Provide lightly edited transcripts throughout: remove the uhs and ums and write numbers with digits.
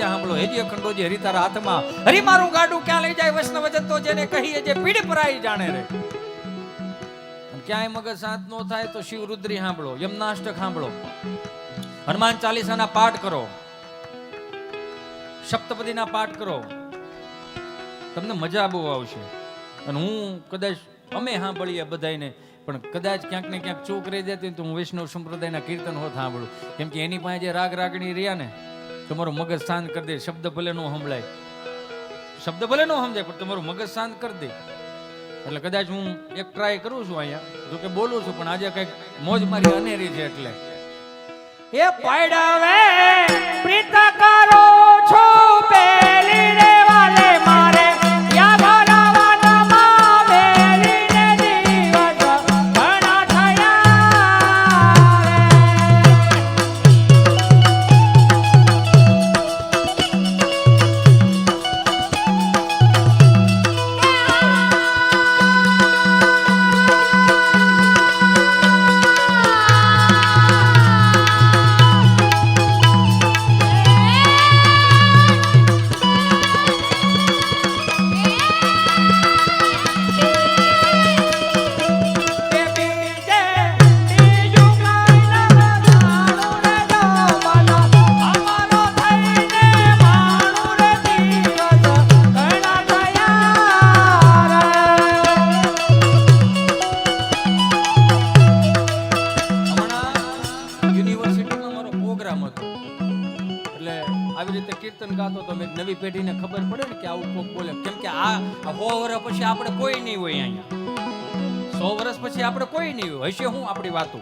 જે સાંભળો હેજી અખંડોજી હરિ તારા હાથમાં હરિ મારું ગાડું ક્યાં લઈ જાય વૈષ્ણવ જન તો જેને કહીએ જે પીડ પરાઈ જાણે રે. ક્યાંય મગજ શાંત નો થાય તો શિવ રુદ્રી સાંભળો, યમનાષ્ટક સાંભળો, હનુમાન ચાલીસાના પાઠ કરો, સપ્તપદીના પાઠ કરો, તમને મજા બહુ આવશે. અને હું કદાચ અમે સાંભળીએ બધાને, પણ કદાચ ક્યાંક ને ક્યાંક ચૂક રહી જતી તો હું વૈષ્ણવ સંપ્રદાયના કીર્તન હોત સાંભળું. કેમ કે એની પાસે જે રાગ રાગણી રહ્યા ને તમારું મગજ શાંત કરી દે. શબ્દ ભલે નો સંભળાય, શબ્દ ભલે નો સમજાય, પણ તમારું મગજ શાંત કરી દે. એટલે કદાચ હું એક ટ્રાય કરું છું અહીંયા, જો કે બોલું છું, પણ આજે કઈક મોજ મારી અનેરી છે. એટલે એ પાડવે પ્રીત કરો છો પેલી રે વાલે મારે યા ભરાવાના માવેલી ને દિવસ ઘણા થયા નવી પેઢીને ખબર પડે ને કે આવું કોક બોલે. કેમ કે આ 100 વર્ષ પછી આપણે કોઈ નહીં હોય અહીંયા, 100 વર્ષ પછી આપણે કોઈ નહીં હોય. હશે હું આપણી વાતો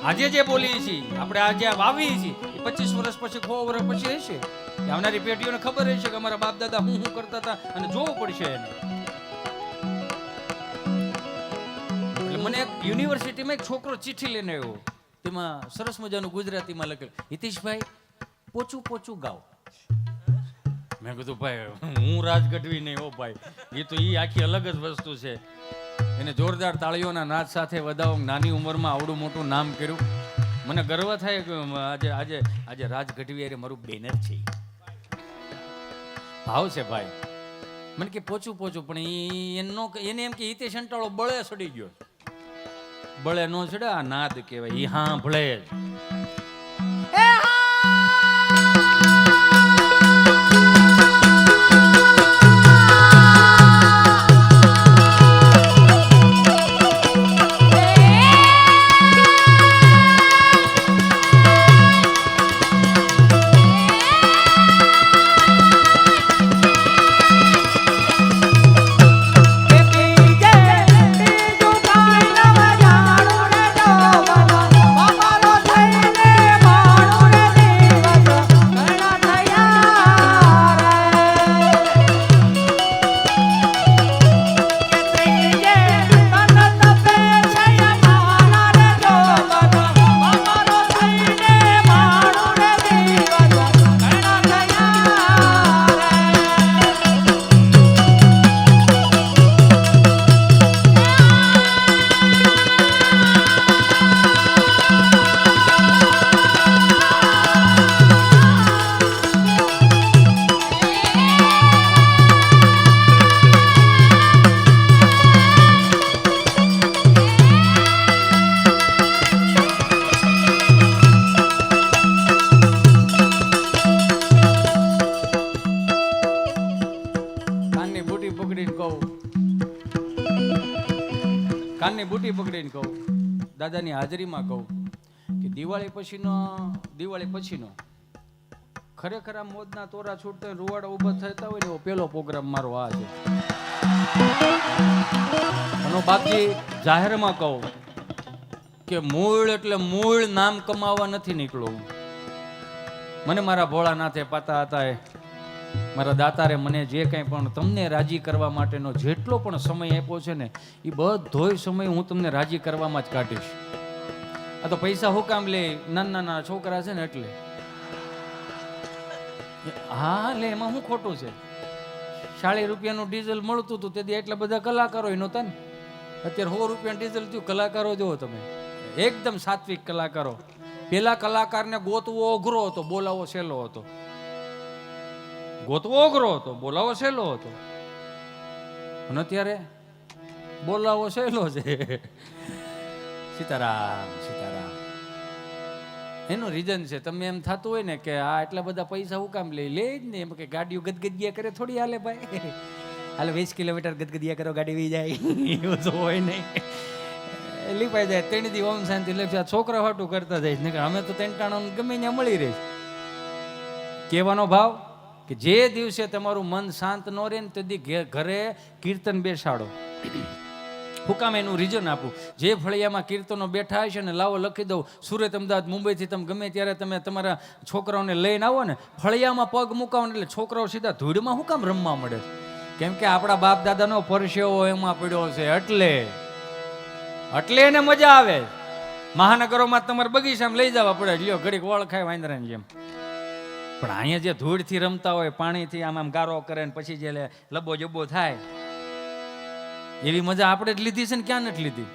આજે જે બોલીએ છીએ, આપણે આજે વાવીએ છીએ, 25 વર્ષ પછી 100 વર્ષ પછી હશે. આવનારી પેઢીઓને ખબર હશે કે અમારા બાપ દાદા હું કરતા હતા, અને જોવું પડશે એને. એટલે મને એક યુનિવર્સિટીમાં એક છોકરો ચિઠ્ઠી લઈને આવ્યો, તેમાં સરસ મજાનું ગુજરાતીમાં લખેલું, હિતેશભાઈ પોચું પોચું ગાઓ. મેં કીધું ભાઈ હું રાજ ગઢવી નહીં હો ભાઈ, એ તો એ આખી અલગ જ વસ્તુ છે. એને જોરદાર તાળીઓના નાદ સાથે વધાવો. નાની ઉંમરમાં આવડું મોટું નામ કર્યું. મને ગર્વ થાય કે આજે આજે આજે રાજ ગઢવી અરે મારું બેનર છે, ભાવ છે ભાઈ. મને કે પોચું પોચું, પણ એને એમ કે હિતે સંટાળો બળે સડી ગયો. બળે નો ચડે, આ નાદ કહેવાય. એ હા ભળે જ. કાનની બુટી પકડીને કહું, દાદાની હાજરીમાં કહું કે દિવાળી પછીનો ખરેખર આ મોજના તોરા છૂટતા રૂવાડા ઊભા થતા હોય ને એવો પહેલો પ્રોગ્રામ મારો આ છે. અને બાકી જાહેરમાં કહું કે મૂળ એટલે મૂળ નામ કમાવા નથી નીકળવું. મને મારા ભોળાનાથે પાતા હતા, મારા દાતારે મને જે કંઈ પણ તમને રાજી કરવા માટેનો જેટલો પણ સમય આપ્યો છે ને, એ બધોય સમય હું તમને રાજી કરવામાં જ કાઢીશ. આ તો પૈસા હું કામ લે, નાના છોકરા છે ને એટલે. હા લે, એમાં શું ખોટું છે? 40 રૂપિયાનું ડીઝલ મળતું હતું તેથી એટલા બધા કલાકારો નહોતા ને. અત્યારે 100 રૂપિયાનું ડીઝલ થયું. કલાકારો જુઓ તમે, એકદમ સાત્વિક કલાકારો. પેલા કલાકારને ગોતવો અઘરો હતો, બોલાવો સહેલો હતો. ગોતવો અઘરો હતો, બોલાવો સહેલો હતો. અને અત્યારે બોલાવો સહેલો છે. સીતારામ સીતારામ. એનું રીઝન છે, તમે એમ થતું હોય ને કે આ એટલા બધા પૈસા હું કામ લે જ ને, એમ કે ગાડીઓ ગદગદિયા કરે થોડી હાલે ભાઈ. હાલે 20 કિલોમીટર ગદગદિયા કરો ગાડી વી જાય એવું તો હોય નહીં. લીપાઈ જાય 3 દી ઓમ શાંતિ લખ્યા છોકરા હાટું કરતા જાય ને, અમે તો તેંટાણો ગમે ત્યાં મળી રહી. કહેવાનો ભાવ કે જે દિવસે તમારું મન શાંત ન રહે ને તે દી ઘરે કીર્તન બેસાડો. હું કામ એનું રીઝન આપું. જે ફળિયામાં કીર્તનો બેઠા હશે ને લાવો લખી દઉં, સુરત અમદાવાદ મુંબઈથી તમે ગમે ત્યારે તમે તમારા છોકરાઓને લઈને આવો ને, ફળિયામાં પગ મુકાવો એટલે છોકરાઓ સીધા ધૂળમાં શું કામ રમવા મળે? કેમ કે આપણા બાપ દાદાનો પરસેવો એમાં પડ્યો છે, એટલે એને મજા આવે. મહાનગરોમાં તમારે બગીચામાં લઈ જવા પડે, લ્યો ઘડીક વળ ખાય વાંદરાની જેમ. પણ અહીંયા જે ધૂળથી રમતા હોય, પાણીથી આમ આમ ગારો કરે ને પછી જે લબો જબ્બો થાય, એવી મજા આપણે જ લીધી છે ને ક્યાં નથી લીધી?